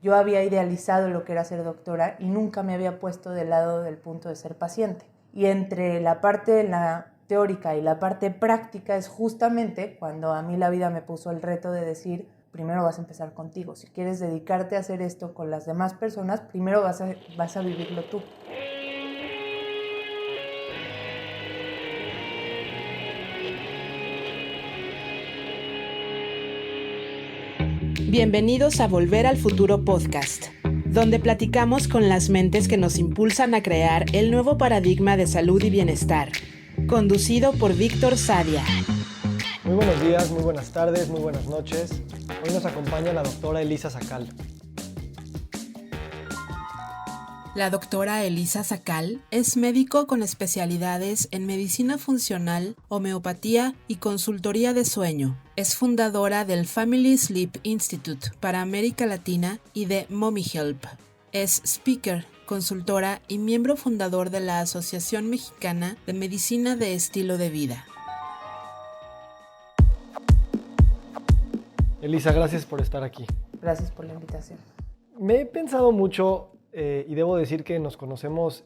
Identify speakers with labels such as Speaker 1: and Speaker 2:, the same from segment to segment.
Speaker 1: Yo había idealizado lo que era ser doctora y nunca me había puesto del lado del punto de ser paciente. Y entre la parte teórica y la parte práctica es justamente cuando a mí la vida me puso el reto de decir, primero vas a empezar contigo. Si quieres dedicarte a hacer esto con las demás personas, primero vas a vivirlo tú.
Speaker 2: Bienvenidos a Volver al Futuro Podcast, donde platicamos con las mentes que nos impulsan a crear el nuevo paradigma de salud y bienestar. Conducido por Víctor Sadia.
Speaker 3: Muy buenos días, muy buenas tardes, muy buenas noches. Hoy nos acompaña la doctora Elisa Sacal.
Speaker 2: La doctora Elisa Sacal es médico con especialidades en medicina funcional, homeopatía y consultoría de sueño. Es fundadora del Family Sleep Institute para América Latina y de Mommy Help. Es speaker, consultora y miembro fundador de la Asociación Mexicana de Medicina de Estilo de Vida.
Speaker 3: Elisa, gracias por estar aquí.
Speaker 1: Gracias por la invitación.
Speaker 3: Me he pensado mucho y debo decir que nos conocemos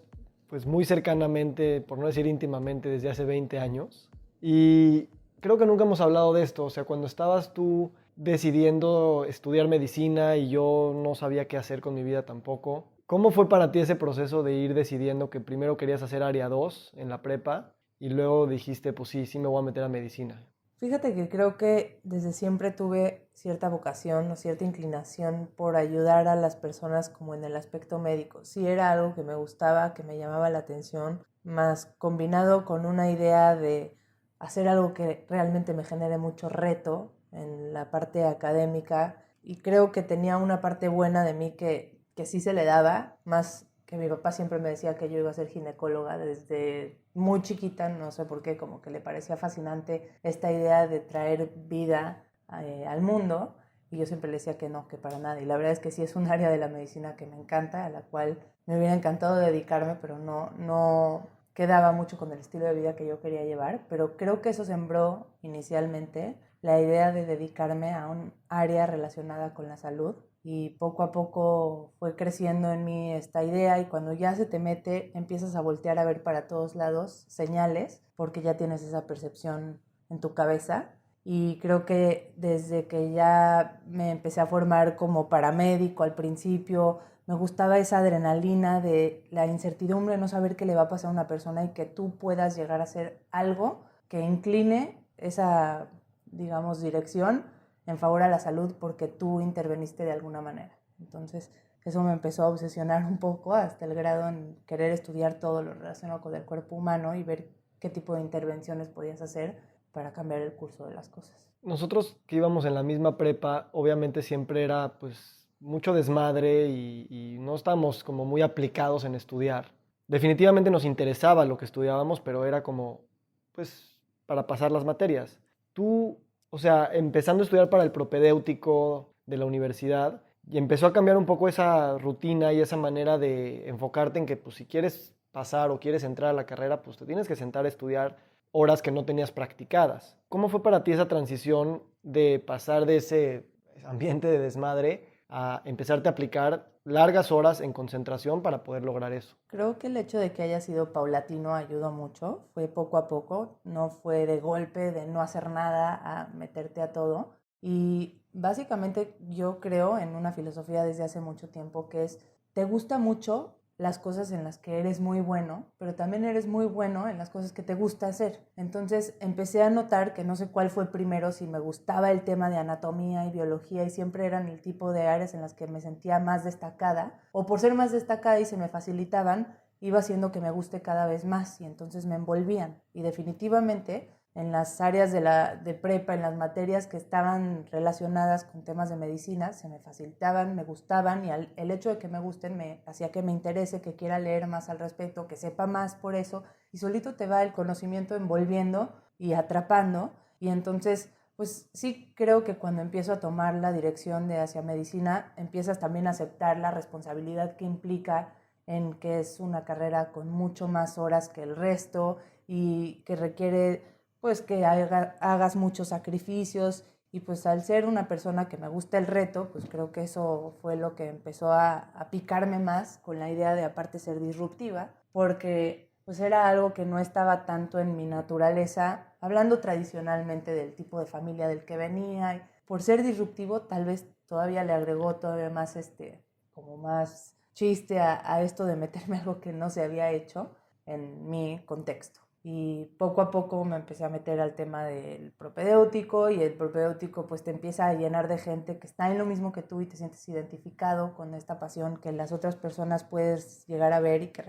Speaker 3: pues, muy cercanamente, por no decir íntimamente, desde hace 20 años. Y creo que nunca hemos hablado de esto. O sea, cuando estabas tú decidiendo estudiar medicina y yo no sabía qué hacer con mi vida tampoco, ¿cómo fue para ti ese proceso de ir decidiendo que primero querías hacer área 2 en la prepa y luego dijiste, pues sí me voy a meter a medicina?
Speaker 1: Fíjate que creo que desde siempre tuve cierta vocación o cierta inclinación por ayudar a las personas como en el aspecto médico. Sí era algo que me gustaba, que me llamaba la atención, más combinado con una idea de hacer algo que realmente me genere mucho reto en la parte académica. Y creo que tenía una parte buena de mí que sí se le daba, más que mi papá siempre me decía que yo iba a ser ginecóloga desde muy chiquita, no sé por qué, como que le parecía fascinante esta idea de traer vida al mundo, y yo siempre le decía que no, que para nada. Y la verdad es que sí es un área de la medicina que me encanta, a la cual me hubiera encantado dedicarme, pero no quedaba mucho con el estilo de vida que yo quería llevar. Pero creo que eso sembró inicialmente la idea de dedicarme a un área relacionada con la salud, y poco a poco fue creciendo en mí esta idea, y cuando ya se te mete empiezas a voltear a ver para todos lados señales porque ya tienes esa percepción en tu cabeza. Y creo que desde que ya me empecé a formar como paramédico al principio, me gustaba esa adrenalina de la incertidumbre, no saber qué le va a pasar a una persona y que tú puedas llegar a hacer algo que incline esa, digamos, dirección en favor a la salud porque tú interveniste de alguna manera. Entonces eso me empezó a obsesionar un poco hasta el grado en querer estudiar todo lo relacionado con el cuerpo humano y ver qué tipo de intervenciones podías hacer para cambiar el curso de las cosas.
Speaker 3: Nosotros que íbamos en la misma prepa, obviamente siempre era pues mucho desmadre y no estábamos como muy aplicados en estudiar. Definitivamente nos interesaba lo que estudiábamos, pero era como pues para pasar las materias. Tú, o sea, empezando a estudiar para el propedéutico de la universidad, y empezó a cambiar un poco esa rutina y esa manera de enfocarte en que pues si quieres pasar o quieres entrar a la carrera, pues te tienes que sentar a estudiar horas que no tenías practicadas. ¿Cómo fue para ti esa transición de pasar de ese ambiente de desmadre a empezarte a aplicar largas horas en concentración para poder lograr eso?
Speaker 1: Creo que el hecho de que haya sido paulatino ayudó mucho, fue poco a poco, no fue de golpe, de no hacer nada a meterte a todo. Y básicamente yo creo en una filosofía desde hace mucho tiempo que es, te gusta mucho las cosas en las que eres muy bueno, pero también eres muy bueno en las cosas que te gusta hacer. Entonces empecé a notar que no sé cuál fue primero, si me gustaba el tema de anatomía y biología y siempre eran el tipo de áreas en las que me sentía más destacada, o por ser más destacada y se me facilitaban, iba haciendo que me guste cada vez más y entonces me envolvían. Y definitivamente en las áreas de prepa, en las materias que estaban relacionadas con temas de medicina, se me facilitaban, me gustaban, y el hecho de que me gusten me hacía que me interese, que quiera leer más al respecto, que sepa más por eso, y solito te va el conocimiento envolviendo y atrapando. Y entonces pues sí creo que cuando empiezo a tomar la dirección de hacia medicina, empiezas también a aceptar la responsabilidad que implica en que es una carrera con mucho más horas que el resto y que requiere pues que hagas muchos sacrificios, Y pues al ser una persona que me gusta el reto, pues creo que eso fue lo que empezó a picarme más con la idea de aparte ser disruptiva, porque pues era algo que no estaba tanto en mi naturaleza, hablando tradicionalmente del tipo de familia del que venía. Y por ser disruptivo, tal vez todavía le agregó todavía más como más chiste a esto de meterme algo que no se había hecho en mi contexto. Y poco a poco me empecé a meter al tema del propedéutico, y el propedéutico pues te empieza a llenar de gente que está en lo mismo que tú y te sientes identificado con esta pasión que las otras personas puedes llegar a ver y que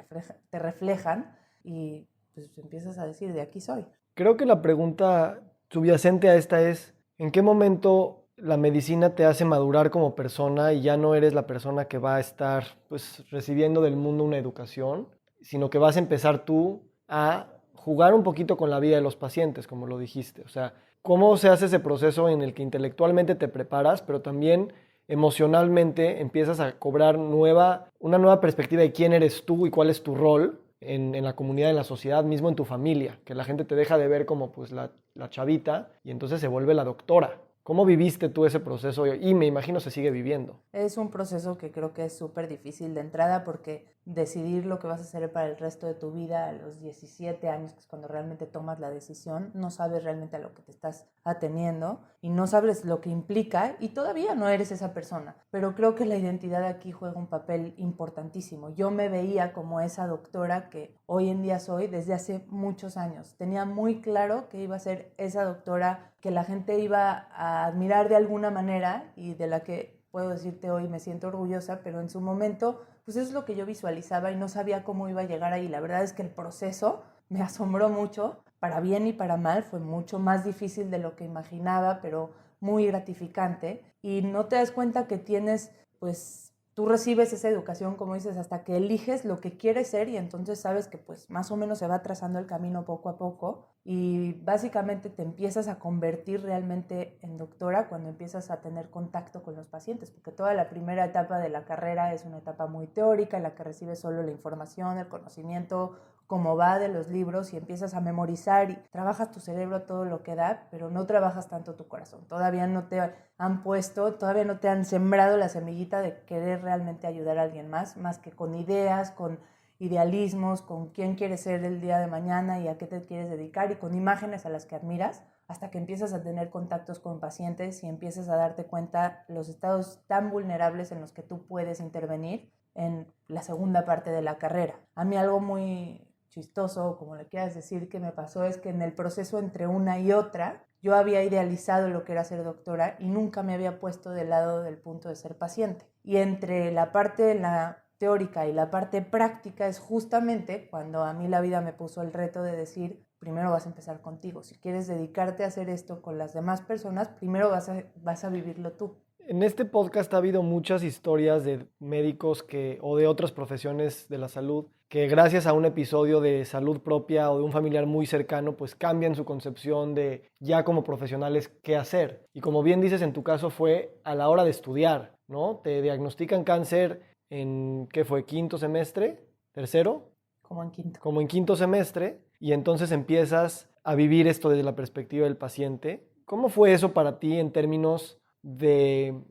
Speaker 1: te reflejan, y pues empiezas a decir, de aquí soy.
Speaker 3: Creo que la pregunta subyacente a esta es, ¿en qué momento la medicina te hace madurar como persona y ya no eres la persona que va a estar pues recibiendo del mundo una educación, sino que vas a empezar tú a jugar un poquito con la vida de los pacientes, como lo dijiste? O sea, ¿cómo se hace ese proceso en el que intelectualmente te preparas, pero también emocionalmente empiezas a cobrar una nueva perspectiva de quién eres tú y cuál es tu rol en la comunidad, en la sociedad, mismo en tu familia, que la gente te deja de ver como pues la chavita y entonces se vuelve la doctora? ¿Cómo viviste tú ese proceso? Y me imagino se sigue viviendo.
Speaker 1: Es un proceso que creo que es súper difícil de entrada, porque decidir lo que vas a hacer para el resto de tu vida a los 17 años, que es cuando realmente tomas la decisión, no sabes realmente a lo que te estás ateniendo y no sabes lo que implica, y todavía no eres esa persona. Pero creo que la identidad aquí juega un papel importantísimo. Yo me veía como esa doctora que hoy en día soy desde hace muchos años. Tenía muy claro que iba a ser esa doctora que la gente iba a admirar de alguna manera y de la que puedo decirte hoy me siento orgullosa, pero en su momento pues eso es lo que yo visualizaba y no sabía cómo iba a llegar ahí. La verdad es que el proceso me asombró mucho, para bien y para mal. Fue mucho más difícil de lo que imaginaba, pero muy gratificante, y no te das cuenta que tienes, pues tú recibes esa educación, como dices, hasta que eliges lo que quieres ser, y entonces sabes que pues más o menos se va trazando el camino poco a poco, y básicamente te empiezas a convertir realmente en doctora cuando empiezas a tener contacto con los pacientes, porque toda la primera etapa de la carrera es una etapa muy teórica en la que recibes solo la información, el conocimiento, como va de los libros, y empiezas a memorizar y trabajas tu cerebro todo lo que da, pero no trabajas tanto tu corazón. Todavía no te todavía no te han sembrado la semillita de querer realmente ayudar a alguien más que con ideas, con idealismos, con quién quieres ser el día de mañana y a qué te quieres dedicar, y con imágenes a las que admiras, hasta que empiezas a tener contactos con pacientes y empiezas a darte cuenta los estados tan vulnerables en los que tú puedes intervenir en la segunda parte de la carrera. A mí algo muy chistoso, como le quieras decir, que me pasó es que en el proceso entre una y otra, yo había idealizado lo que era ser doctora y nunca me había puesto del lado del punto de ser paciente. Y entre la parte teórica y la parte práctica es justamente cuando a mí la vida me puso el reto de decir, primero vas a empezar contigo. Si quieres dedicarte a hacer esto con las demás personas, primero vas a vivirlo tú.
Speaker 3: En este podcast ha habido muchas historias de médicos o de otras profesiones de la salud que gracias a un episodio de salud propia o de un familiar muy cercano, pues cambian su concepción de ya como profesionales qué hacer. Y como bien dices, en tu caso fue a la hora de estudiar, ¿no? Te diagnostican cáncer en, ¿qué fue? ¿Quinto semestre? ¿Tercero?
Speaker 1: Como en quinto.
Speaker 3: Como en quinto semestre, y entonces empiezas a vivir esto desde la perspectiva del paciente. ¿Cómo fue eso para ti en términos de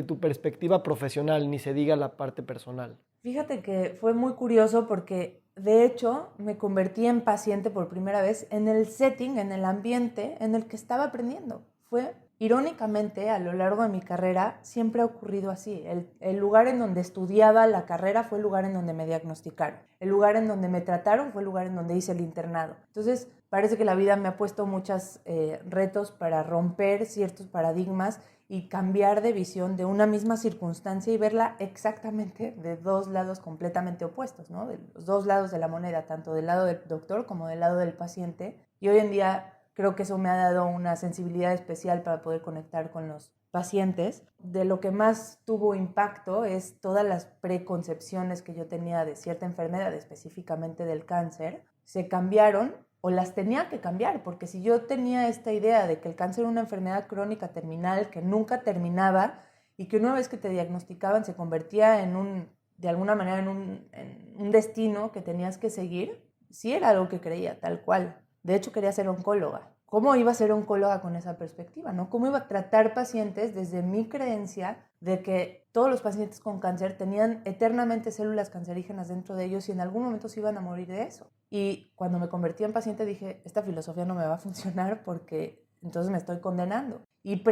Speaker 3: tu perspectiva profesional, ni se diga la parte personal?
Speaker 1: Fíjate que fue muy curioso porque de hecho me convertí en paciente por primera vez en el setting, en el ambiente en el que estaba aprendiendo. Fue irónicamente, a lo largo de mi carrera siempre ha ocurrido así. El lugar en donde estudiaba la carrera fue el lugar en donde me diagnosticaron. El lugar en donde me trataron fue el lugar en donde hice el internado. Entonces parece que la vida me ha puesto muchos retos para romper ciertos paradigmas y cambiar de visión de una misma circunstancia y verla exactamente de dos lados completamente opuestos, ¿no? De los dos lados de la moneda, tanto del lado del doctor como del lado del paciente. Y hoy en día creo que eso me ha dado una sensibilidad especial para poder conectar con los pacientes. De lo que más tuvo impacto es todas las preconcepciones que yo tenía de cierta enfermedad, específicamente del cáncer, se cambiaron o las tenía que cambiar, porque si yo tenía esta idea de que el cáncer era una enfermedad crónica terminal que nunca terminaba y que una vez que te diagnosticaban se convertía de alguna manera en un destino que tenías que seguir, sí era algo que creía, tal cual. De hecho, quería ser oncóloga. ¿cómo iba a ser oncóloga con esa perspectiva, ¿no? ¿Cómo iba a tratar pacientes desde mi creencia de que todos los pacientes con cáncer tenían eternamente células cancerígenas dentro de ellos y en algún momento se iban a morir de eso? Y cuando me convertí en paciente dije, esta filosofía no me va a funcionar porque entonces me estoy condenando. Y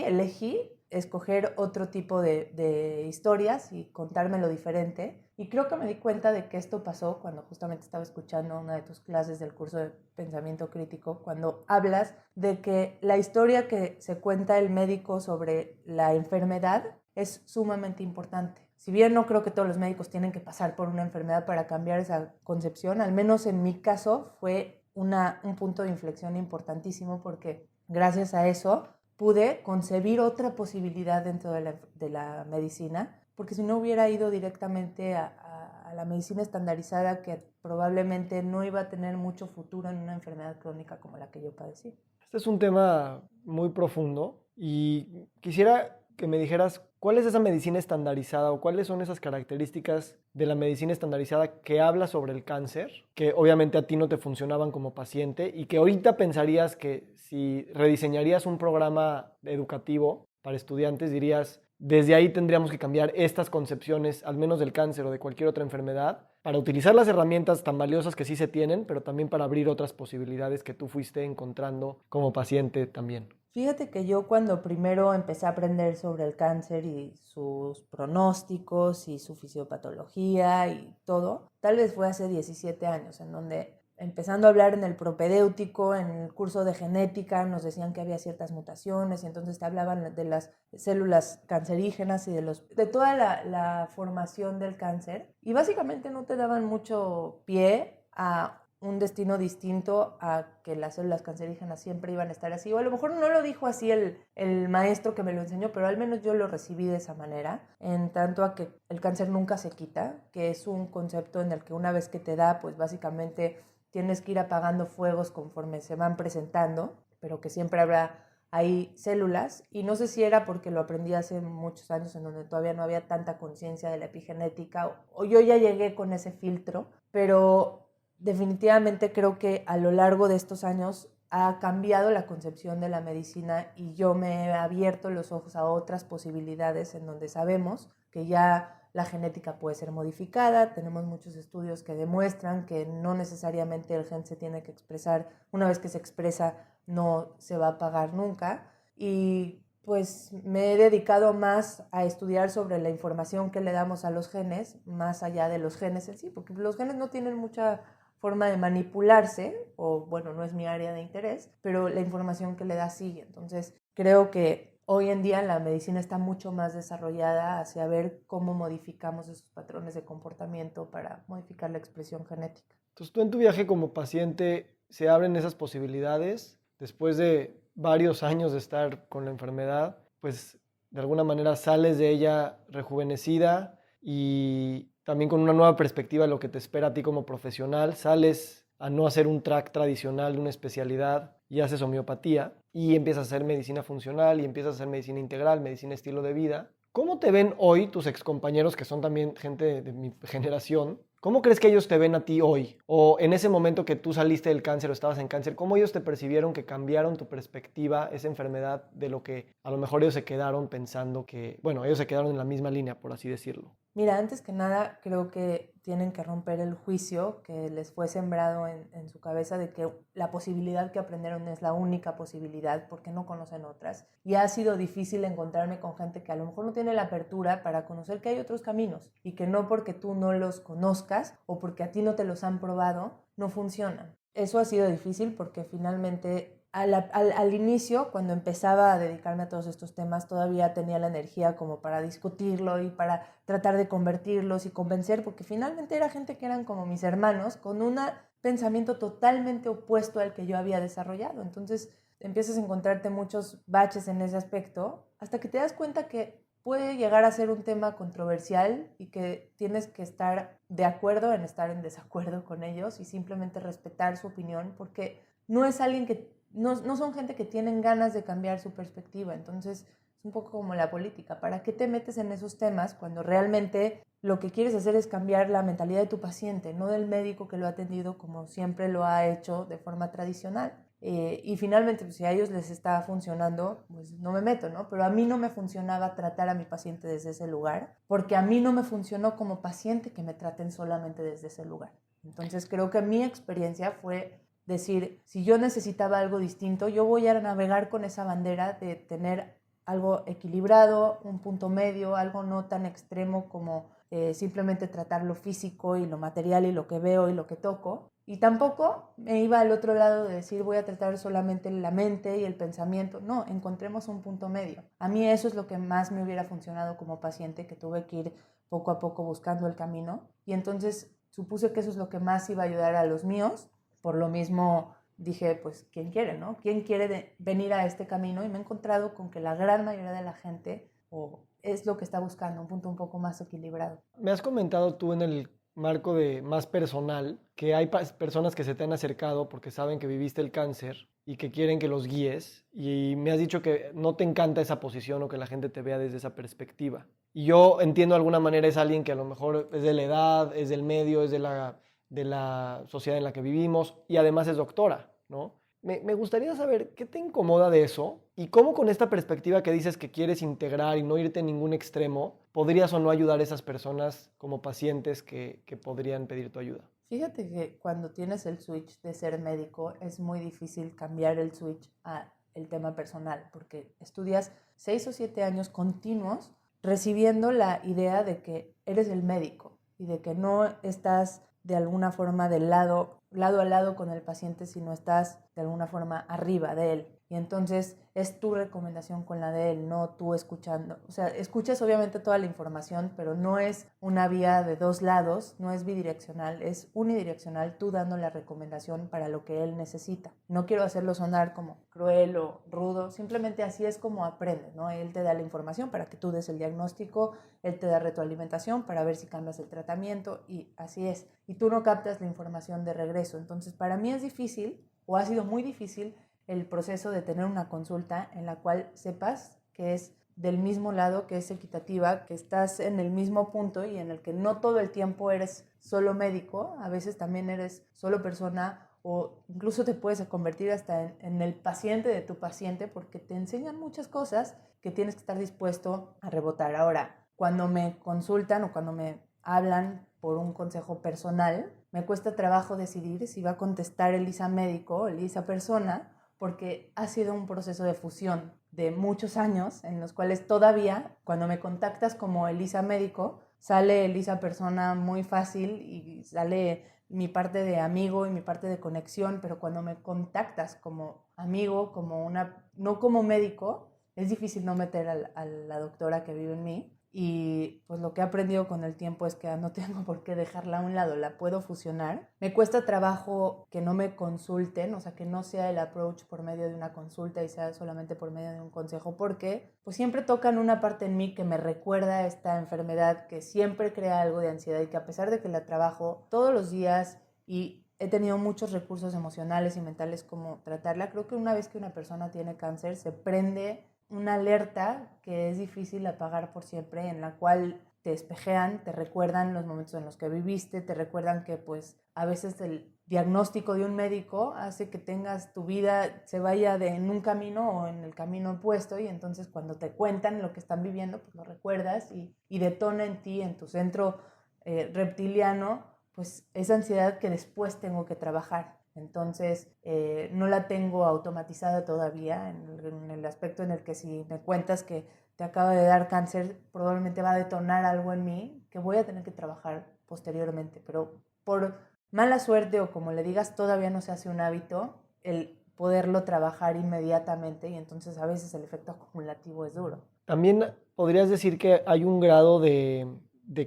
Speaker 1: elegí escoger otro tipo de historias y contármelo diferente. Y creo que me di cuenta de que esto pasó cuando justamente estaba escuchando una de tus clases del curso de pensamiento crítico, cuando hablas de que la historia que se cuenta el médico sobre la enfermedad es sumamente importante. Si bien no creo que todos los médicos tienen que pasar por una enfermedad para cambiar esa concepción, al menos en mi caso fue un punto de inflexión importantísimo porque gracias a eso pude concebir otra posibilidad dentro de la medicina, porque si no hubiera ido directamente a la medicina estandarizada que probablemente no iba a tener mucho futuro en una enfermedad crónica como la que yo padecí.
Speaker 3: Este es un tema muy profundo y quisiera que me dijeras cuál es esa medicina estandarizada o cuáles son esas características de la medicina estandarizada que habla sobre el cáncer, que obviamente a ti no te funcionaban como paciente y que ahorita pensarías que si rediseñarías un programa educativo para estudiantes dirías, desde ahí tendríamos que cambiar estas concepciones, al menos del cáncer o de cualquier otra enfermedad, para utilizar las herramientas tan valiosas que sí se tienen, pero también para abrir otras posibilidades que tú fuiste encontrando como paciente también.
Speaker 1: Fíjate que yo cuando primero empecé a aprender sobre el cáncer y sus pronósticos y su fisiopatología y todo, tal vez fue hace 17 años, en donde empezando a hablar en el propedéutico, en el curso de genética, nos decían que había ciertas mutaciones y entonces te hablaban de las células cancerígenas y de toda la formación del cáncer. Y básicamente no te daban mucho pie a un destino distinto a que las células cancerígenas siempre iban a estar así. O a lo mejor no lo dijo así el maestro que me lo enseñó, pero al menos yo lo recibí de esa manera, en tanto a que el cáncer nunca se quita, que es un concepto en el que una vez que te da, pues básicamente tienes que ir apagando fuegos conforme se van presentando, pero que siempre habrá ahí células. Y no sé si era porque lo aprendí hace muchos años en donde todavía no había tanta conciencia de la epigenética o yo ya llegué con ese filtro, pero definitivamente creo que a lo largo de estos años ha cambiado la concepción de la medicina y yo me he abierto los ojos a otras posibilidades en donde sabemos que ya la genética puede ser modificada. Tenemos muchos estudios que demuestran que no necesariamente el gen se tiene que expresar. Una vez que se expresa no se va a apagar nunca. Y pues me he dedicado más a estudiar sobre la información que le damos a los genes, más allá de los genes en sí, porque los genes no tienen mucha forma de manipularse, o bueno, no es mi área de interés, pero la información que le da sigue. Entonces, creo que hoy en día la medicina está mucho más desarrollada hacia ver cómo modificamos esos patrones de comportamiento para modificar la expresión genética.
Speaker 3: Entonces, tú en tu viaje como paciente, ¿se abren esas posibilidades? Después de varios años de estar con la enfermedad, pues de alguna manera sales de ella rejuvenecida y también con una nueva perspectiva de lo que te espera a ti como profesional. Sales a no hacer un track tradicional de una especialidad y haces homeopatía y empiezas a hacer medicina funcional y empiezas a hacer medicina integral, medicina estilo de vida. ¿Cómo te ven hoy tus excompañeros, que son también gente de mi generación? ¿Cómo crees que ellos te ven a ti hoy? O en ese momento que tú saliste del cáncer o estabas en cáncer, ¿cómo ellos te percibieron que cambiaron tu perspectiva, esa enfermedad, de lo que a lo mejor ellos se quedaron pensando que, bueno, ellos se quedaron en la misma línea, por así decirlo?
Speaker 1: Mira, antes que nada, creo que tienen que romper el juicio que les fue sembrado en su cabeza de que la posibilidad que aprendieron es la única posibilidad porque no conocen otras. Y ha sido difícil encontrarme con gente que a lo mejor no tiene la apertura para conocer que hay otros caminos y que no porque tú no los conozcas o porque a ti no te los han probado, no funcionan. Eso ha sido difícil porque finalmente al inicio, cuando empezaba a dedicarme a todos estos temas, todavía tenía la energía como para discutirlo y para tratar de convertirlos y convencer, porque finalmente era gente que eran como mis hermanos, con un pensamiento totalmente opuesto al que yo había desarrollado. Entonces empiezas a encontrarte muchos baches en ese aspecto, hasta que te das cuenta que puede llegar a ser un tema controversial y que tienes que estar de acuerdo en estar en desacuerdo con ellos y simplemente respetar su opinión, porque no es alguien que no son gente que tienen ganas de cambiar su perspectiva. Entonces es un poco como la política. ¿Para qué te metes en esos temas cuando realmente lo que quieres hacer es cambiar la mentalidad de tu paciente, no del médico que lo ha atendido como siempre lo ha hecho de forma tradicional? Y finalmente, pues, si a ellos les está funcionando, pues no me meto, ¿no? Pero a mí no me funcionaba tratar a mi paciente desde ese lugar, porque a mí no me funcionó como paciente que me traten solamente desde ese lugar. Entonces creo que mi experiencia fue decir, si yo necesitaba algo distinto, yo voy a navegar con esa bandera de tener algo equilibrado, un punto medio, algo no tan extremo como simplemente tratar lo físico y lo material y lo que veo y lo que toco. Y tampoco me iba al otro lado de decir voy a tratar solamente la mente y el pensamiento. No, encontremos un punto medio. A mí eso es lo que más me hubiera funcionado como paciente, que tuve que ir poco a poco buscando el camino. Y entonces supuse que eso es lo que más iba a ayudar a los míos. Por lo mismo dije, pues, ¿quién quiere, no? ¿Quién quiere venir a este camino? Y me he encontrado con que la gran mayoría de la gente es lo que está buscando, un punto un poco más equilibrado.
Speaker 3: Me has comentado tú en el marco de más personal que hay personas que se te han acercado porque saben que viviste el cáncer y que quieren que los guíes, y me has dicho que no te encanta esa posición o que la gente te vea desde esa perspectiva. Y yo entiendo de alguna manera es alguien que a lo mejor es de la edad, es del medio, es de la sociedad en la que vivimos y además es doctora, ¿no? Me gustaría saber qué te incomoda de eso y cómo con esta perspectiva que dices que quieres integrar y no irte en ningún extremo, podrías o no ayudar a esas personas como pacientes que podrían pedir tu ayuda.
Speaker 1: Fíjate que cuando tienes el switch de ser médico es muy difícil cambiar el switch a el tema personal, porque estudias 6 o 7 años continuos recibiendo la idea de que eres el médico y de que no estás de alguna forma lado a lado con el paciente, sino estás de alguna forma arriba de él. Y entonces es tu recomendación con la de él, no tú escuchando. O sea, escuchas obviamente toda la información, pero no es una vía de dos lados, no es bidireccional, es unidireccional, tú dando la recomendación para lo que él necesita. No quiero hacerlo sonar como cruel o rudo, simplemente así es como aprendes, ¿no? Él te da la información para que tú des el diagnóstico, él te da retroalimentación para ver si cambias el tratamiento y así es. Y tú no captas la información de regreso. Entonces, para mí es difícil, o ha sido muy difícil, el proceso de tener una consulta en la cual sepas que es del mismo lado, que es equitativa, que estás en el mismo punto y en el que no todo el tiempo eres solo médico, a veces también eres solo persona o incluso te puedes convertir hasta en el paciente de tu paciente porque te enseñan muchas cosas que tienes que estar dispuesto a rebotar. Ahora, cuando me consultan o cuando me hablan por un consejo personal, me cuesta trabajo decidir si va a contestar Elisa médico o Elisa persona, porque ha sido un proceso de fusión de muchos años en los cuales todavía cuando me contactas como Elisa médico sale Elisa persona muy fácil y sale mi parte de amigo y mi parte de conexión, pero cuando me contactas como amigo, no como médico, es difícil no meter a la doctora que vive en mí. Y pues lo que he aprendido con el tiempo es que no tengo por qué dejarla a un lado, la puedo fusionar. Me cuesta trabajo que no me consulten, o sea, que no sea el approach por medio de una consulta y sea solamente por medio de un consejo, porque pues siempre tocan una parte en mí que me recuerda esta enfermedad que siempre crea algo de ansiedad y que a pesar de que la trabajo todos los días y he tenido muchos recursos emocionales y mentales como tratarla, creo que una vez que una persona tiene cáncer se prende una alerta que es difícil apagar por siempre, en la cual te espejean, te recuerdan los momentos en los que viviste, te recuerdan que pues a veces el diagnóstico de un médico hace que tengas tu vida se vaya en un camino o en el camino opuesto y entonces cuando te cuentan lo que están viviendo pues lo recuerdas y detona en ti, en tu centro reptiliano, pues esa ansiedad que después tengo que trabajar. Entonces, no la tengo automatizada todavía en el aspecto en el que si me cuentas que te acaba de dar cáncer, probablemente va a detonar algo en mí que voy a tener que trabajar posteriormente. Pero por mala suerte o como le digas, todavía no se hace un hábito el poderlo trabajar inmediatamente y entonces a veces el efecto acumulativo es duro.
Speaker 3: También podrías decir que hay un grado de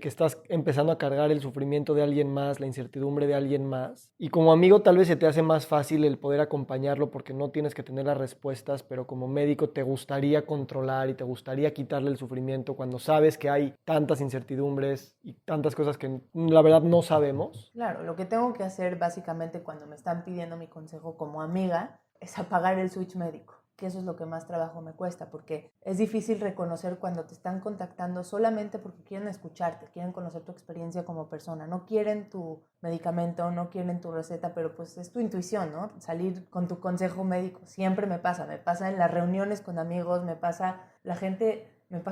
Speaker 3: que estás empezando a cargar el sufrimiento de alguien más, la incertidumbre de alguien más. Y como amigo tal vez se te hace más fácil el poder acompañarlo porque no tienes que tener las respuestas, pero como médico te gustaría controlar y te gustaría quitarle el sufrimiento cuando sabes que hay tantas incertidumbres y tantas cosas que la verdad no sabemos.
Speaker 1: Claro, lo que tengo que hacer básicamente cuando me están pidiendo mi consejo como amiga es apagar el switch médico. que eso es lo que más trabajo me cuesta, porque es difícil reconocer cuando te están contactando solamente porque quieren escucharte, quieren conocer tu experiencia como persona, no quieren tu medicamento, no quieren tu receta, pero pues es tu intuición, ¿no? Salir con tu consejo médico, siempre me pasa en las reuniones con amigos, me pasa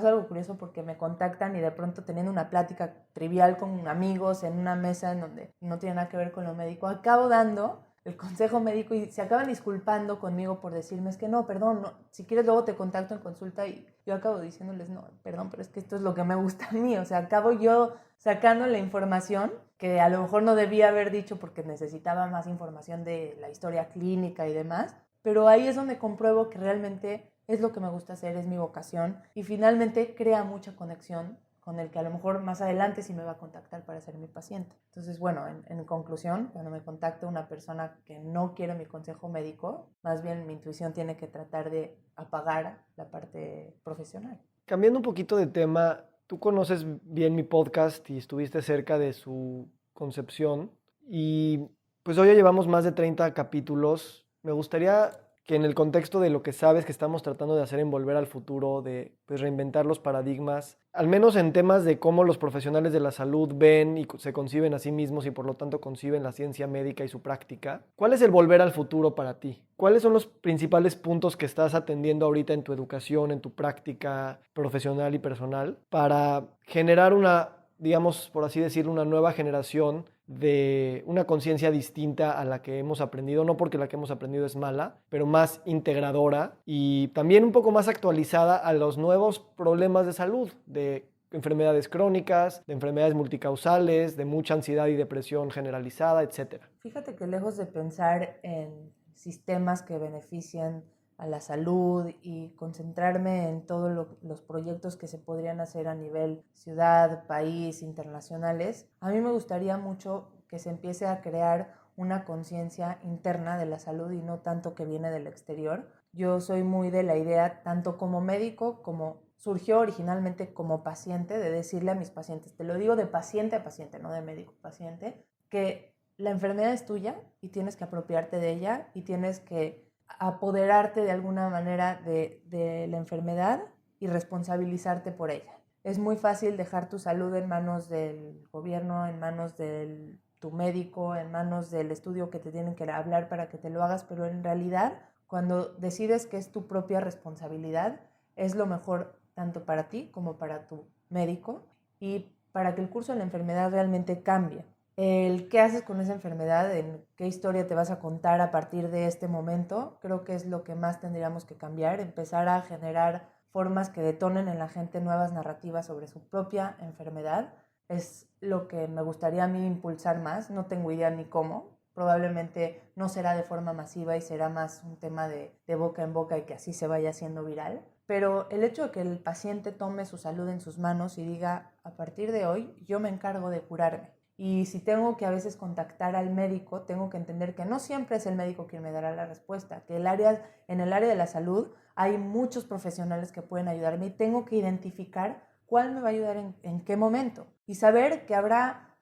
Speaker 1: algo curioso porque me contactan y de pronto teniendo una plática trivial con amigos en una mesa en donde no tiene nada que ver con lo médico, acabo dando el consejo médico y se acaban disculpando conmigo por decirme, es que no, perdón, no, si quieres luego te contacto en consulta, y yo acabo diciéndoles, no, perdón, pero es que esto es lo que me gusta a mí, o sea, acabo yo sacando la información que a lo mejor no debía haber dicho porque necesitaba más información de la historia clínica y demás, pero ahí es donde compruebo que realmente es lo que me gusta hacer, es mi vocación, y finalmente crea mucha conexión con el que a lo mejor más adelante sí me va a contactar para ser mi paciente. Entonces, bueno, en conclusión, cuando me contacta una persona que no quiere mi consejo médico, más bien mi intuición tiene que tratar de apagar la parte profesional.
Speaker 3: Cambiando un poquito de tema, tú conoces bien mi podcast y estuviste cerca de su concepción y pues hoy ya llevamos más de 30 capítulos. Me gustaría que en el contexto de lo que sabes que estamos tratando de hacer en Volver al Futuro, de pues, reinventar los paradigmas, al menos en temas de cómo los profesionales de la salud ven y se conciben a sí mismos y por lo tanto conciben la ciencia médica y su práctica, ¿cuál es el volver al futuro para ti? ¿Cuáles son los principales puntos que estás atendiendo ahorita en tu educación, en tu práctica profesional y personal para generar una, digamos, por así decirlo, una nueva generación de una conciencia distinta a la que hemos aprendido, no porque la que hemos aprendido es mala, pero más integradora y también un poco más actualizada a los nuevos problemas de salud, de enfermedades crónicas, de enfermedades multicausales, de mucha ansiedad y depresión generalizada, etcétera?
Speaker 1: Fíjate que lejos de pensar en sistemas que benefician a la salud y concentrarme en todos los proyectos que se podrían hacer a nivel ciudad, país, internacionales, a mí me gustaría mucho que se empiece a crear una conciencia interna de la salud y no tanto que viene del exterior. Yo soy muy de la idea, tanto como médico como surgió originalmente como paciente, de decirle a mis pacientes, te lo digo de paciente a paciente, no de médico a paciente, que la enfermedad es tuya y tienes que apropiarte de ella y tienes que apoderarte de alguna manera de la enfermedad y responsabilizarte por ella. Es muy fácil dejar tu salud en manos del gobierno, en manos de tu médico, en manos del estudio que te tienen que hablar para que te lo hagas, pero en realidad cuando decides que es tu propia responsabilidad, es lo mejor tanto para ti como para tu médico y para que el curso de la enfermedad realmente cambie. El qué haces con esa enfermedad, en qué historia te vas a contar a partir de este momento, creo que es lo que más tendríamos que cambiar, empezar a generar formas que detonen en la gente nuevas narrativas sobre su propia enfermedad. Es lo que me gustaría a mí impulsar más, no tengo idea ni cómo, probablemente no será de forma masiva y será más un tema de boca en boca y que así se vaya haciendo viral. Pero el hecho de que el paciente tome su salud en sus manos y diga, a partir de hoy yo me encargo de curarme. Y si tengo que a veces contactar al médico, tengo que entender que no siempre es el médico quien me dará la respuesta, que en el área de la salud hay muchos profesionales que pueden ayudarme y tengo que identificar cuál me va a ayudar en qué momento. Y saber que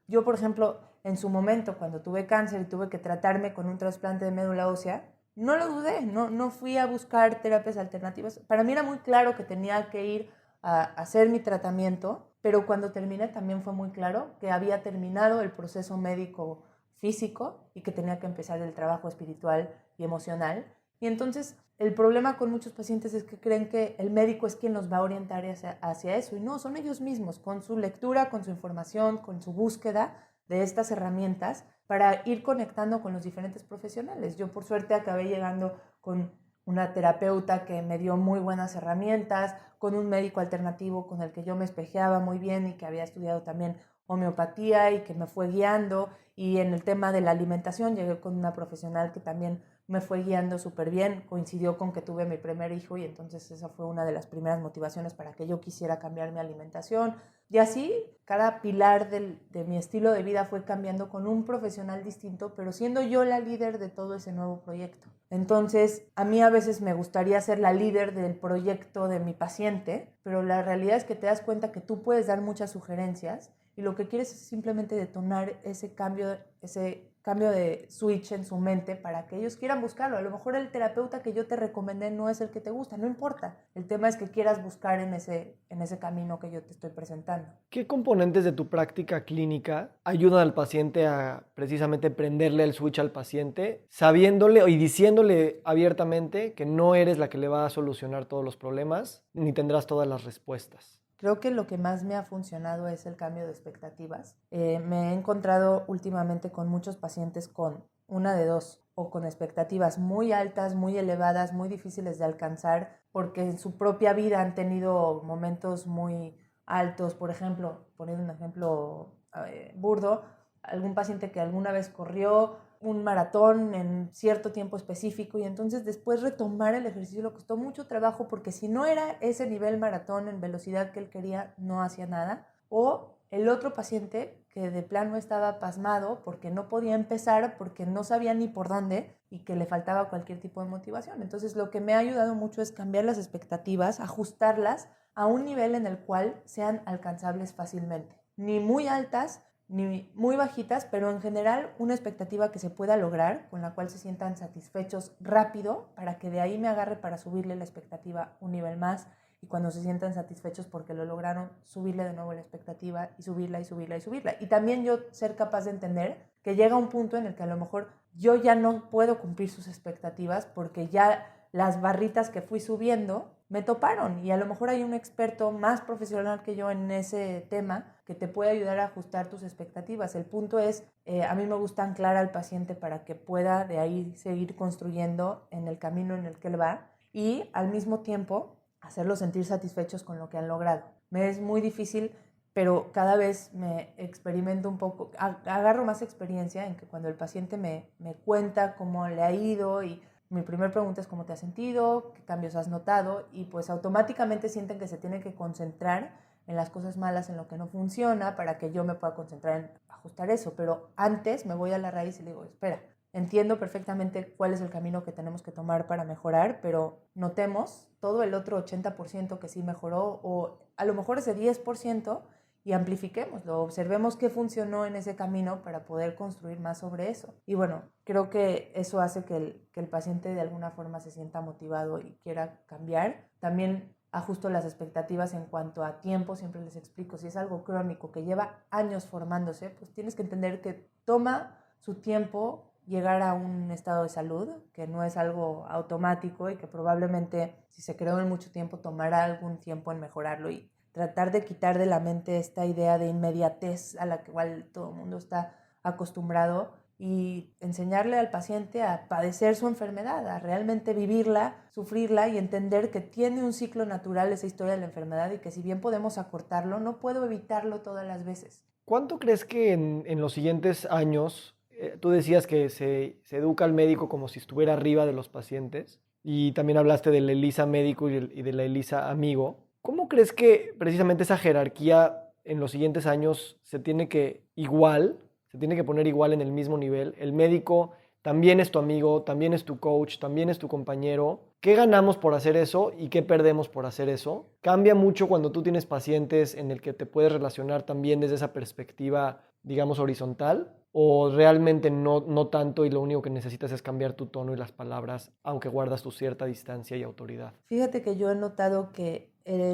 Speaker 1: yo por ejemplo, en su momento cuando tuve cáncer y tuve que tratarme con un trasplante de médula ósea, no lo dudé, no fui a buscar terapias alternativas. Para mí era muy claro que tenía que ir a hacer mi tratamiento, pero cuando terminé también fue muy claro que había terminado el proceso médico físico y que tenía que empezar el trabajo espiritual y emocional. Y entonces el problema con muchos pacientes es que creen que el médico es quien los va a orientar hacia eso, y no, son ellos mismos, con su lectura, con su información, con su búsqueda de estas herramientas para ir conectando con los diferentes profesionales. Yo por suerte acabé llegando con una terapeuta que me dio muy buenas herramientas, con un médico alternativo con el que yo me espejeaba muy bien y que había estudiado también homeopatía y que me fue guiando, y en el tema de la alimentación llegué con una profesional que también me fue guiando súper bien, coincidió con que tuve mi primer hijo y entonces esa fue una de las primeras motivaciones para que yo quisiera cambiar mi alimentación. Y así, cada pilar de mi estilo de vida fue cambiando con un profesional distinto, pero siendo yo la líder de todo ese nuevo proyecto. Entonces, a mí a veces me gustaría ser la líder del proyecto de mi paciente, pero la realidad es que te das cuenta que tú puedes dar muchas sugerencias y lo que quieres es simplemente detonar ese cambio, ese cambio de switch en su mente para que ellos quieran buscarlo. A lo mejor el terapeuta que yo te recomendé no es el que te gusta, no importa. El tema es que quieras buscar en ese camino que yo te estoy presentando.
Speaker 3: ¿Qué componentes de tu práctica clínica ayudan al paciente a precisamente prenderle el switch al paciente, sabiéndole y diciéndole abiertamente que no eres la que le va a solucionar todos los problemas, ni tendrás todas las respuestas?
Speaker 1: Creo que lo que más me ha funcionado es el cambio de expectativas. Me he encontrado últimamente con muchos pacientes con una de dos, o con expectativas muy altas, muy elevadas, muy difíciles de alcanzar, porque en su propia vida han tenido momentos muy altos. Por ejemplo, poniendo un ejemplo burdo, algún paciente que alguna vez corrió un maratón en cierto tiempo específico y entonces después retomar el ejercicio le costó mucho trabajo porque si no era ese nivel maratón en velocidad que él quería, no hacía nada. O el otro paciente que de plano estaba pasmado porque no podía empezar, porque no sabía ni por dónde y que le faltaba cualquier tipo de motivación. Entonces lo que me ha ayudado mucho es cambiar las expectativas, ajustarlas a un nivel en el cual sean alcanzables fácilmente. Ni muy altas, ni muy bajitas, pero en general una expectativa que se pueda lograr, con la cual se sientan satisfechos rápido, para que de ahí me agarre para subirle la expectativa un nivel más, y cuando se sientan satisfechos porque lo lograron, subirle de nuevo la expectativa y subirla y subirla y subirla. Y también yo ser capaz de entender que llega un punto en el que a lo mejor yo ya no puedo cumplir sus expectativas porque ya las barritas que fui subiendo me toparon y a lo mejor hay un experto más profesional que yo en ese tema que te puede ayudar a ajustar tus expectativas. El punto es, a mí me gusta anclar al paciente para que pueda de ahí seguir construyendo en el camino en el que él va y al mismo tiempo hacerlos sentir satisfechos con lo que han logrado. Me es muy difícil, pero cada vez me experimento un poco, agarro más experiencia en que cuando el paciente me cuenta cómo le ha ido y mi primera pregunta es cómo te has sentido, qué cambios has notado y pues automáticamente sienten que se tienen que concentrar en las cosas malas, en lo que no funciona para que yo me pueda concentrar en ajustar eso. Pero antes me voy a la raíz y le digo, espera, entiendo perfectamente cuál es el camino que tenemos que tomar para mejorar, pero notemos todo el otro 80% que sí mejoró o a lo mejor ese 10% y amplifiquémoslo, observemos qué funcionó en ese camino para poder construir más sobre eso. Y bueno, creo que eso hace que el paciente de alguna forma se sienta motivado y quiera cambiar. También ajusto las expectativas en cuanto a tiempo, siempre les explico, si es algo crónico que lleva años formándose, pues tienes que entender que toma su tiempo llegar a un estado de salud, que no es algo automático y que probablemente si se creó en mucho tiempo tomará algún tiempo en mejorarlo y tratar de quitar de la mente esta idea de inmediatez a la que igual todo el mundo está acostumbrado y enseñarle al paciente a padecer su enfermedad, a realmente vivirla, sufrirla y entender que tiene un ciclo natural esa historia de la enfermedad y que si bien podemos acortarlo, no puedo evitarlo todas las veces.
Speaker 3: ¿Cuánto crees que en los siguientes años, tú decías que se educa al médico como si estuviera arriba de los pacientes y también hablaste del ELISA médico y de la ELISA amigo? ¿Cómo crees que precisamente esa jerarquía en los siguientes años se tiene que poner igual en el mismo nivel? El médico también es tu amigo, también es tu coach, también es tu compañero. ¿Qué ganamos por hacer eso y qué perdemos por hacer eso? Cambia mucho cuando tú tienes pacientes en el que te puedes relacionar también desde esa perspectiva, digamos, horizontal, o realmente no tanto y lo único que necesitas es cambiar tu tono y las palabras, aunque guardas tu cierta distancia y autoridad.
Speaker 1: Fíjate que yo he notado que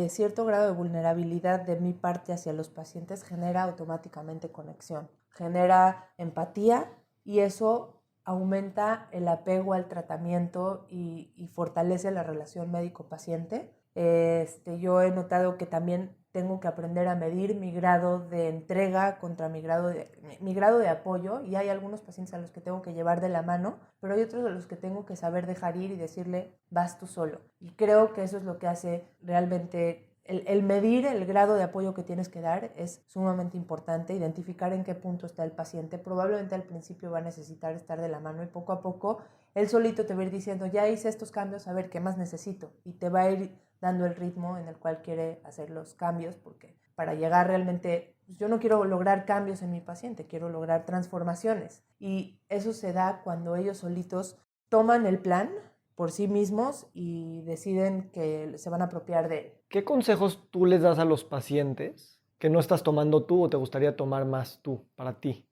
Speaker 1: cierto grado de vulnerabilidad de mi parte hacia los pacientes genera automáticamente conexión, genera empatía y eso aumenta el apego al tratamiento y fortalece la relación médico-paciente. Yo he notado que también tengo que aprender a medir mi grado de entrega contra mi grado de apoyo y hay algunos pacientes a los que tengo que llevar de la mano, pero hay otros a los que tengo que saber dejar ir y decirle, vas tú solo. Y creo que eso es lo que hace realmente el medir el grado de apoyo que tienes que dar es sumamente importante, identificar en qué punto está el paciente. Probablemente al principio va a necesitar estar de la mano y poco a poco él solito te va a ir diciendo, ya hice estos cambios, a ver qué más necesito. Y te va a ir dando el ritmo en el cual quiere hacer los cambios, porque para llegar realmente, yo no quiero lograr cambios en mi paciente, quiero lograr transformaciones. Y eso se da cuando ellos solitos toman el plan por sí mismos y deciden que se van a apropiar de él.
Speaker 3: ¿Qué consejos tú les das a los pacientes que no estás tomando tú o te gustaría tomar más tú, para ti?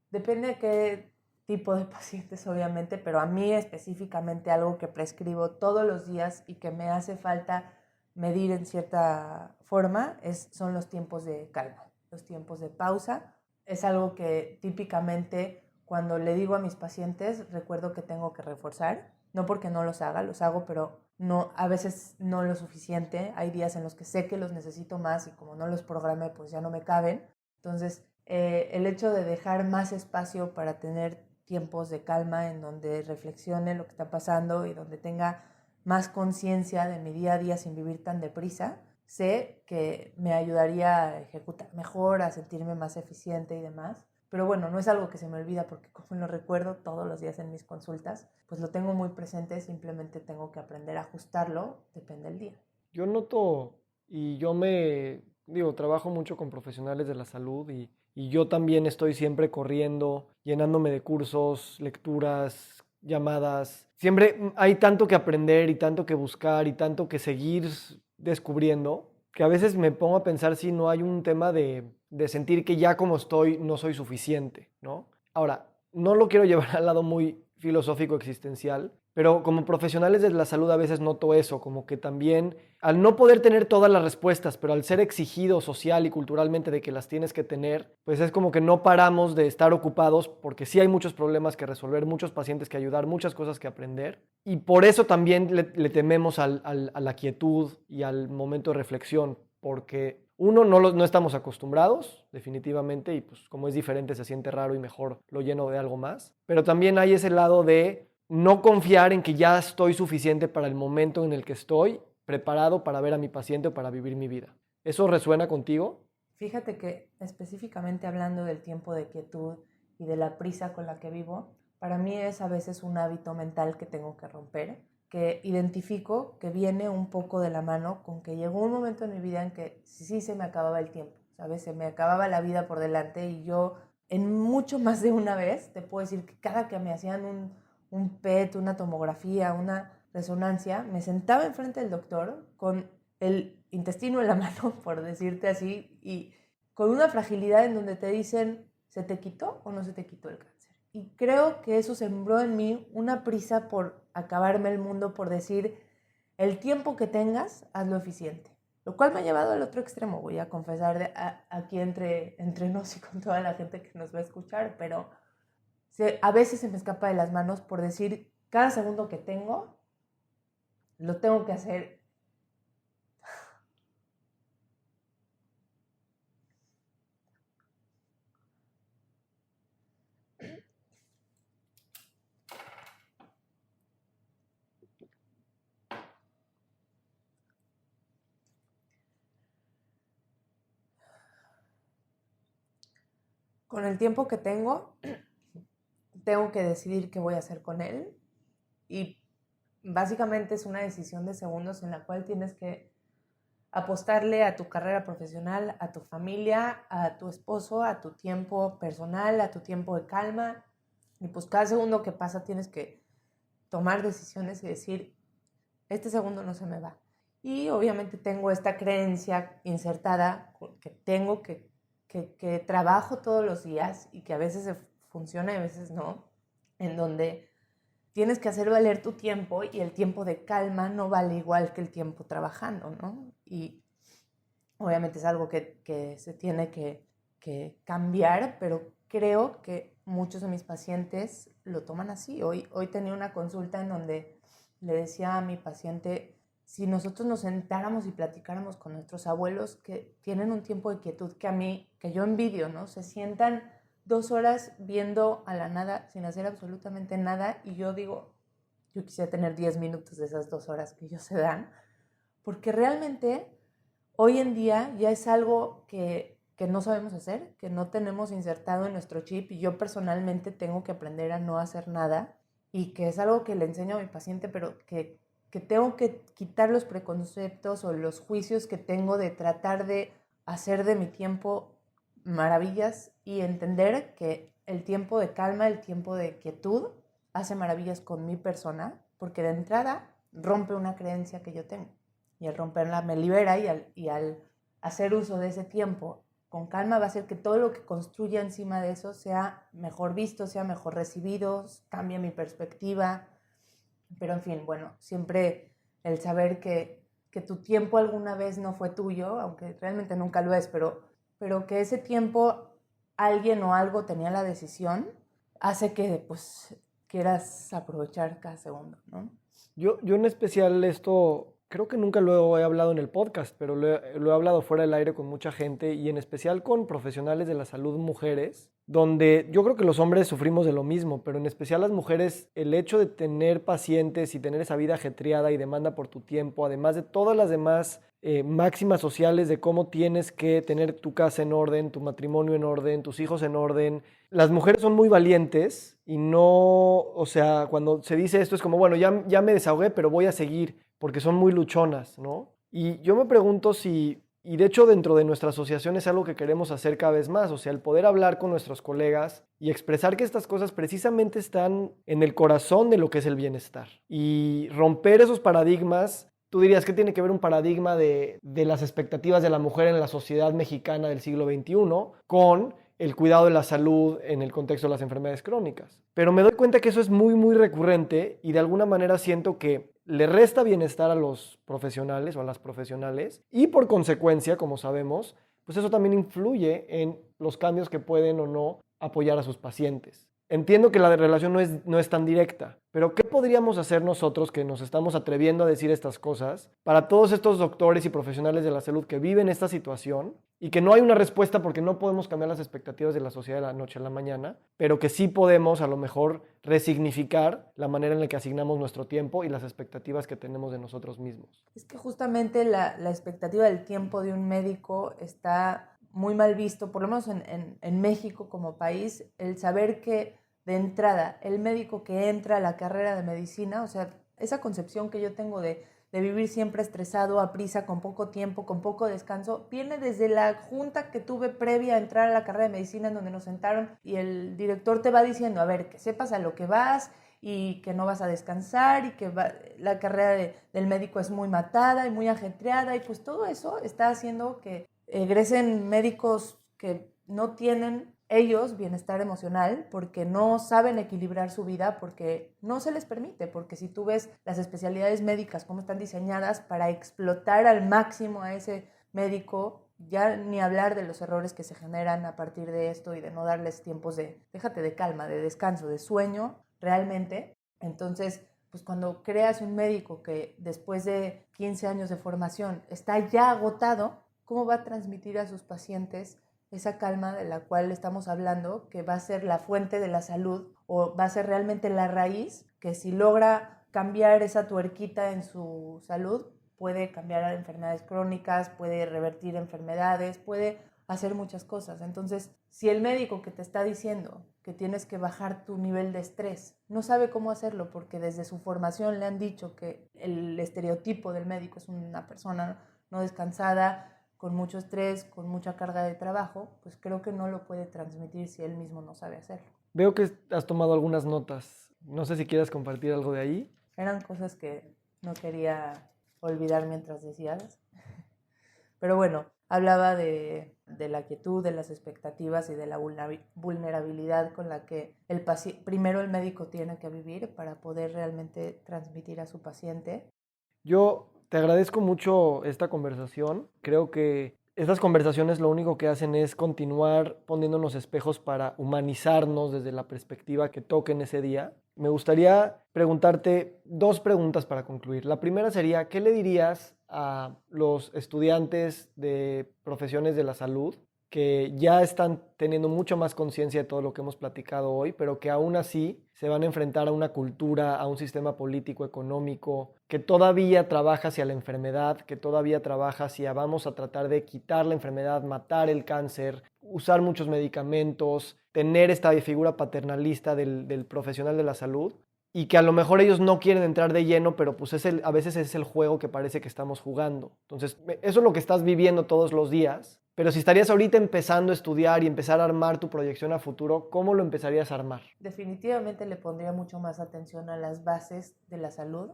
Speaker 1: Depende de tipo de pacientes obviamente, pero a mí específicamente algo que prescribo todos los días y que me hace falta medir en cierta forma son los tiempos de calma, los tiempos de pausa. Es algo que típicamente cuando le digo a mis pacientes recuerdo que tengo que reforzar, no porque no los haga, los hago, pero no, a veces no lo suficiente. Hay días en los que sé que los necesito más y como no los programé, pues ya no me caben. Entonces, el hecho de dejar más espacio para tener tiempos de calma en donde reflexione lo que está pasando y donde tenga más conciencia de mi día a día sin vivir tan deprisa, sé que me ayudaría a ejecutar mejor, a sentirme más eficiente y demás. Pero bueno, no es algo que se me olvida porque como lo recuerdo todos los días en mis consultas, pues lo tengo muy presente, simplemente tengo que aprender a ajustarlo, depende del día.
Speaker 3: Yo noto y trabajo mucho con profesionales de la salud y yo también estoy siempre corriendo, llenándome de cursos, lecturas, llamadas. Siempre hay tanto que aprender y tanto que buscar y tanto que seguir descubriendo que a veces me pongo a pensar si no hay un tema de sentir que ya como estoy no soy suficiente, ¿no? Ahora, no lo quiero llevar al lado muy filosófico existencial, pero como profesionales de la salud a veces noto eso, como que también al no poder tener todas las respuestas, pero al ser exigido social y culturalmente de que las tienes que tener, pues es como que no paramos de estar ocupados porque sí hay muchos problemas que resolver, muchos pacientes que ayudar, muchas cosas que aprender. Y por eso también le tememos a la quietud y al momento de reflexión, porque uno, no estamos acostumbrados, definitivamente, y pues como es diferente se siente raro y mejor lo lleno de algo más. Pero también hay ese lado de no confiar en que ya estoy suficiente para el momento en el que estoy preparado para ver a mi paciente o para vivir mi vida. ¿Eso resuena contigo?
Speaker 1: Fíjate que específicamente hablando del tiempo de quietud y de la prisa con la que vivo, para mí es a veces un hábito mental que tengo que romper, que identifico que viene un poco de la mano con que llegó un momento en mi vida en que sí se me acababa el tiempo, ¿sabes? Se me acababa la vida por delante y yo en mucho más de una vez, te puedo decir que cada que me hacían un PET, una tomografía, una resonancia, me sentaba enfrente del doctor con el intestino en la mano, por decirte así, y con una fragilidad en donde te dicen, ¿se te quitó o no se te quitó el cáncer? Y creo que eso sembró en mí una prisa por acabarme el mundo, por decir, el tiempo que tengas, hazlo eficiente. Lo cual me ha llevado al otro extremo, voy a confesar aquí entre nos y con toda la gente que nos va a escuchar, pero a veces se me escapa de las manos por decir, cada segundo que tengo, lo tengo que hacer. Con el tiempo que tengo que decidir qué voy a hacer con él y básicamente es una decisión de segundos en la cual tienes que apostarle a tu carrera profesional, a tu familia, a tu esposo, a tu tiempo personal, a tu tiempo de calma. Y pues cada segundo que pasa tienes que tomar decisiones y decir, este segundo no se me va. Y obviamente tengo esta creencia insertada que tengo que trabajo todos los días y que a veces funciona y a veces no, en donde tienes que hacer valer tu tiempo y el tiempo de calma no vale igual que el tiempo trabajando, ¿no? Y obviamente es algo que se tiene que cambiar, pero creo que muchos de mis pacientes lo toman así. Hoy tenía una consulta en donde le decía a mi paciente, si nosotros nos sentáramos y platicáramos con nuestros abuelos que tienen un tiempo de quietud que yo envidio, ¿no? Se sientan 2 horas viendo a la nada sin hacer absolutamente nada y yo digo, yo quisiera tener 10 minutos de esas 2 horas que ellos se dan, porque realmente hoy en día ya es algo que no sabemos hacer, que no tenemos insertado en nuestro chip y yo personalmente tengo que aprender a no hacer nada y que es algo que le enseño a mi paciente, pero que tengo que quitar los preconceptos o los juicios que tengo de tratar de hacer de mi tiempo maravillas y entender que el tiempo de calma, el tiempo de quietud hace maravillas con mi persona, porque de entrada rompe una creencia que yo tengo y al romperla me libera y al hacer uso de ese tiempo con calma va a hacer que todo lo que construya encima de eso sea mejor visto, sea mejor recibido, cambie mi perspectiva. Pero en fin, bueno, siempre el saber que tu tiempo alguna vez no fue tuyo, aunque realmente nunca lo es, pero que ese tiempo alguien o algo tenía la decisión, hace que pues quieras aprovechar cada segundo, ¿no?
Speaker 3: Yo en especial esto, creo que nunca lo he hablado en el podcast, pero lo he hablado fuera del aire con mucha gente y en especial con profesionales de la salud mujeres, donde yo creo que los hombres sufrimos de lo mismo, pero en especial las mujeres, el hecho de tener pacientes y tener esa vida ajetreada y demanda por tu tiempo, además de todas las demás máximas sociales de cómo tienes que tener tu casa en orden, tu matrimonio en orden, tus hijos en orden. Las mujeres son muy valientes y no, o sea, cuando se dice esto es como, bueno, ya me desahogué, pero voy a seguir, porque son muy luchonas, ¿no? Y yo me pregunto si, y de hecho dentro de nuestra asociación es algo que queremos hacer cada vez más, o sea, el poder hablar con nuestros colegas y expresar que estas cosas precisamente están en el corazón de lo que es el bienestar. Y romper esos paradigmas. ¿Tú dirías que tiene que ver un paradigma de las expectativas de la mujer en la sociedad mexicana del siglo XXI con el cuidado de la salud en el contexto de las enfermedades crónicas? Pero me doy cuenta que eso es muy, muy recurrente y de alguna manera siento que le resta bienestar a los profesionales o a las profesionales y por consecuencia, como sabemos, pues eso también influye en los cambios que pueden o no apoyar a sus pacientes. Entiendo que la relación no es tan directa, pero ¿qué podríamos hacer nosotros que nos estamos atreviendo a decir estas cosas para todos estos doctores y profesionales de la salud que viven esta situación y que no hay una respuesta porque no podemos cambiar las expectativas de la sociedad de la noche a la mañana, pero que sí podemos a lo mejor resignificar la manera en la que asignamos nuestro tiempo y las expectativas que tenemos de nosotros mismos?
Speaker 1: Es que justamente la expectativa del tiempo de un médico está muy mal visto, por lo menos en México como país, el saber que de entrada el médico que entra a la carrera de medicina, o sea, esa concepción que yo tengo de vivir siempre estresado, a prisa, con poco tiempo, con poco descanso, viene desde la junta que tuve previa a entrar a la carrera de medicina en donde nos sentaron y el director te va diciendo, a ver, que sepas a lo que vas y que no vas a descansar y que la carrera del médico es muy matada y muy ajetreada y pues todo eso está haciendo que egresen médicos que no tienen ellos bienestar emocional porque no saben equilibrar su vida, porque no se les permite, porque si tú ves las especialidades médicas, cómo están diseñadas para explotar al máximo a ese médico, ya ni hablar de los errores que se generan a partir de esto y de no darles tiempos déjate de calma, de descanso, de sueño, realmente. Entonces, pues cuando creas un médico que después de 15 años de formación está ya agotado, ¿cómo va a transmitir a sus pacientes esa calma de la cual estamos hablando, que va a ser la fuente de la salud o va a ser realmente la raíz, que si logra cambiar esa tuerquita en su salud, puede cambiar enfermedades crónicas, puede revertir enfermedades, puede hacer muchas cosas? Entonces, si el médico que te está diciendo que tienes que bajar tu nivel de estrés no sabe cómo hacerlo porque desde su formación le han dicho que el estereotipo del médico es una persona no descansada, con mucho estrés, con mucha carga de trabajo, pues creo que no lo puede transmitir si él mismo no sabe hacerlo.
Speaker 3: Veo que has tomado algunas notas. No sé si quieras compartir algo de ahí.
Speaker 1: Eran cosas que no quería olvidar mientras decías. Pero bueno, hablaba de la quietud, de las expectativas y de la vulnerabilidad con la que primero el médico tiene que vivir para poder realmente transmitir a su paciente.
Speaker 3: Yo te agradezco mucho esta conversación. Creo que estas conversaciones lo único que hacen es continuar poniéndonos espejos para humanizarnos desde la perspectiva que toque en ese día. Me gustaría preguntarte 2 preguntas para concluir. La primera sería, ¿qué le dirías a los estudiantes de profesiones de la salud que ya están teniendo mucho más conciencia de todo lo que hemos platicado hoy, pero que aún así se van a enfrentar a una cultura, a un sistema político, económico, que todavía trabaja hacia la enfermedad, que todavía trabaja hacia vamos a tratar de quitar la enfermedad, matar el cáncer, usar muchos medicamentos, tener esta figura paternalista del profesional de la salud? Y que a lo mejor ellos no quieren entrar de lleno, pero pues a veces es el juego que parece que estamos jugando. Entonces, eso es lo que estás viviendo todos los días, pero si estarías ahorita empezando a estudiar y empezar a armar tu proyección a futuro, ¿cómo lo empezarías a armar?
Speaker 1: Definitivamente le pondría mucho más atención a las bases de la salud.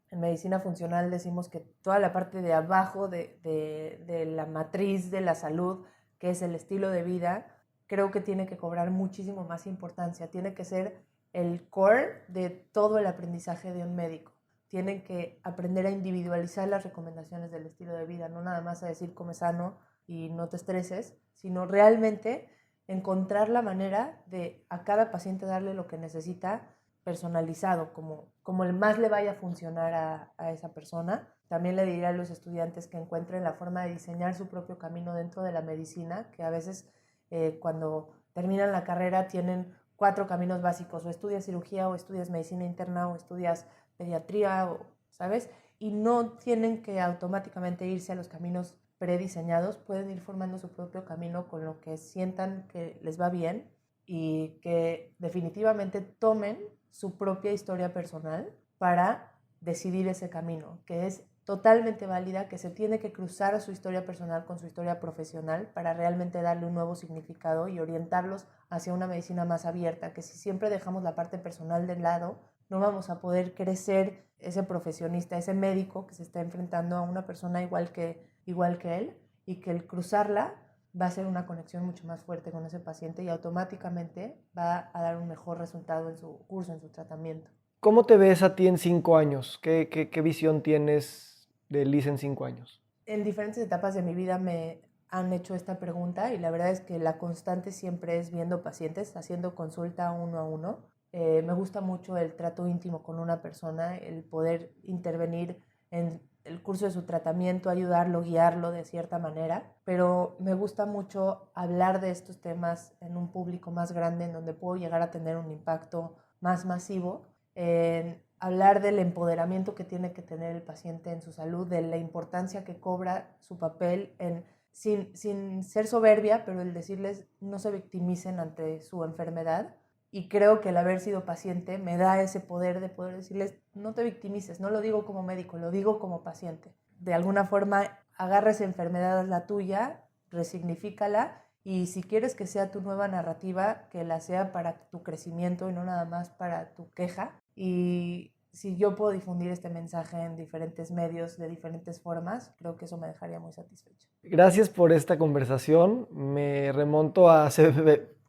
Speaker 1: En medicina funcional decimos que toda la parte de abajo de la matriz de la salud, que es el estilo de vida, creo que tiene que cobrar muchísimo más importancia. Tiene que ser el core de todo el aprendizaje de un médico. Tienen que aprender a individualizar las recomendaciones del estilo de vida, no nada más a decir come sano y no te estreses, sino realmente encontrar la manera de a cada paciente darle lo que necesita personalizado, como el más le vaya a funcionar a esa persona. También le diría a los estudiantes que encuentren la forma de diseñar su propio camino dentro de la medicina, que a veces cuando terminan la carrera tienen 4 caminos básicos, o estudias cirugía, o estudias medicina interna, o estudias pediatría, ¿sabes? Y no tienen que automáticamente irse a los caminos prediseñados, pueden ir formando su propio camino con lo que sientan que les va bien y que definitivamente tomen su propia historia personal para decidir ese camino, que es totalmente válida, que se tiene que cruzar su historia personal con su historia profesional para realmente darle un nuevo significado y orientarlos hacia una medicina más abierta, que si siempre dejamos la parte personal de lado, no vamos a poder crecer ese profesionista, ese médico que se está enfrentando a una persona igual que él, y que el cruzarla va a ser una conexión mucho más fuerte con ese paciente y automáticamente va a dar un mejor resultado en su curso, en su tratamiento.
Speaker 3: ¿Cómo te ves a ti en 5 años? ¿Qué visión tienes de Liz en 5 años?
Speaker 1: En diferentes etapas de mi vida me han hecho esta pregunta y la verdad es que la constante siempre es viendo pacientes, haciendo consulta uno a uno. Me gusta mucho el trato íntimo con una persona, el poder intervenir en el curso de su tratamiento, ayudarlo, guiarlo de cierta manera, pero me gusta mucho hablar de estos temas en un público más grande, en donde puedo llegar a tener un impacto más masivo, en hablar del empoderamiento que tiene que tener el paciente en su salud, de la importancia que cobra su papel, sin ser soberbia, pero el decirles no se victimicen ante su enfermedad. Y creo que el haber sido paciente me da ese poder de poder decirles, no te victimices, no lo digo como médico, lo digo como paciente. De alguna forma, agarra esa enfermedad, la tuya, resignifícala, y si quieres que sea tu nueva narrativa, que la sea para tu crecimiento y no nada más para tu queja. Y si yo puedo difundir este mensaje en diferentes medios, de diferentes formas, creo que eso me dejaría muy satisfecho.
Speaker 3: Gracias por esta conversación. Me remonto a hace,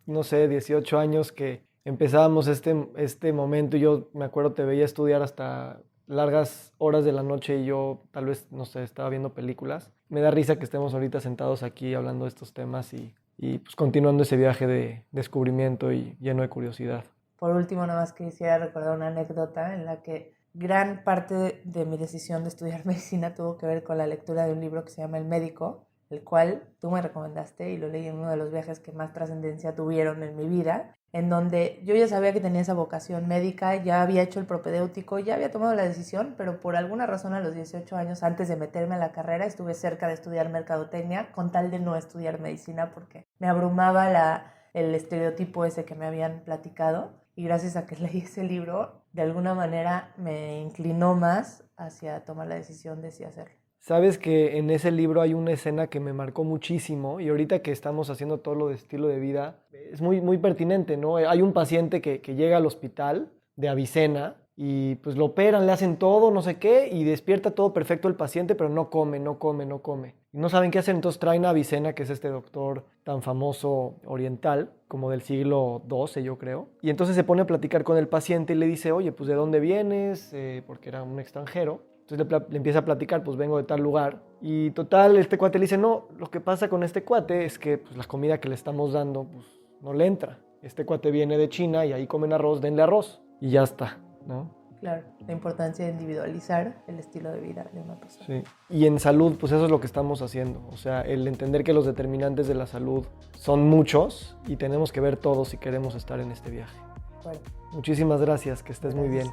Speaker 3: no sé, 18 años que empezábamos este momento y yo me acuerdo te veía estudiar hasta largas horas de la noche y yo tal vez, no sé, estaba viendo películas. Me da risa que estemos ahorita sentados aquí hablando de estos temas y pues continuando ese viaje de descubrimiento y lleno de curiosidad.
Speaker 1: Por último, nada más quisiera recordar una anécdota en la que gran parte de mi decisión de estudiar medicina tuvo que ver con la lectura de un libro que se llama El Médico, el cual tú me recomendaste y lo leí en uno de los viajes que más trascendencia tuvieron en mi vida, en donde yo ya sabía que tenía esa vocación médica, ya había hecho el propedéutico, ya había tomado la decisión, pero por alguna razón a los 18 años, antes de meterme a la carrera, estuve cerca de estudiar mercadotecnia con tal de no estudiar medicina porque me abrumaba el estereotipo ese que me habían platicado. Y gracias a que leí ese libro, de alguna manera me inclinó más hacia tomar la decisión de sí hacerlo.
Speaker 3: Sabes que en ese libro hay una escena que me marcó muchísimo y ahorita que estamos haciendo todo lo de estilo de vida, es muy, muy pertinente, ¿no? Hay un paciente que llega al hospital de Avicena y pues lo operan, le hacen todo, no sé qué, y despierta todo perfecto el paciente, pero no come. Y no saben qué hacer, entonces traen a Avicena, que es este doctor tan famoso oriental, como del siglo XII, yo creo. Y entonces se pone a platicar con el paciente y le dice, oye, pues ¿de dónde vienes? Porque era un extranjero. Entonces le empieza a platicar, pues vengo de tal lugar. Y total, este cuate le dice, no, lo que pasa con este cuate es que pues, la comida que le estamos dando pues, no le entra. Este cuate viene de China y ahí comen arroz, denle arroz. Y ya está, ¿no?
Speaker 1: Claro, la importancia de individualizar el estilo de vida de una persona.
Speaker 3: Sí. Y en salud, pues eso es lo que estamos haciendo. O sea, el entender que los determinantes de la salud son muchos y tenemos que ver todos si queremos estar en este viaje.
Speaker 1: Bueno,
Speaker 3: muchísimas gracias, que estés muy bien.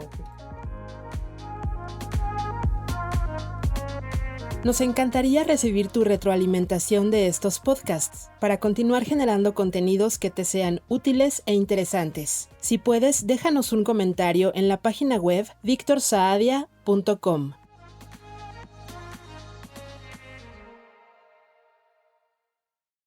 Speaker 2: Nos encantaría recibir tu retroalimentación de estos podcasts para continuar generando contenidos que te sean útiles e interesantes. Si puedes, déjanos un comentario en la página web victorsaadia.com.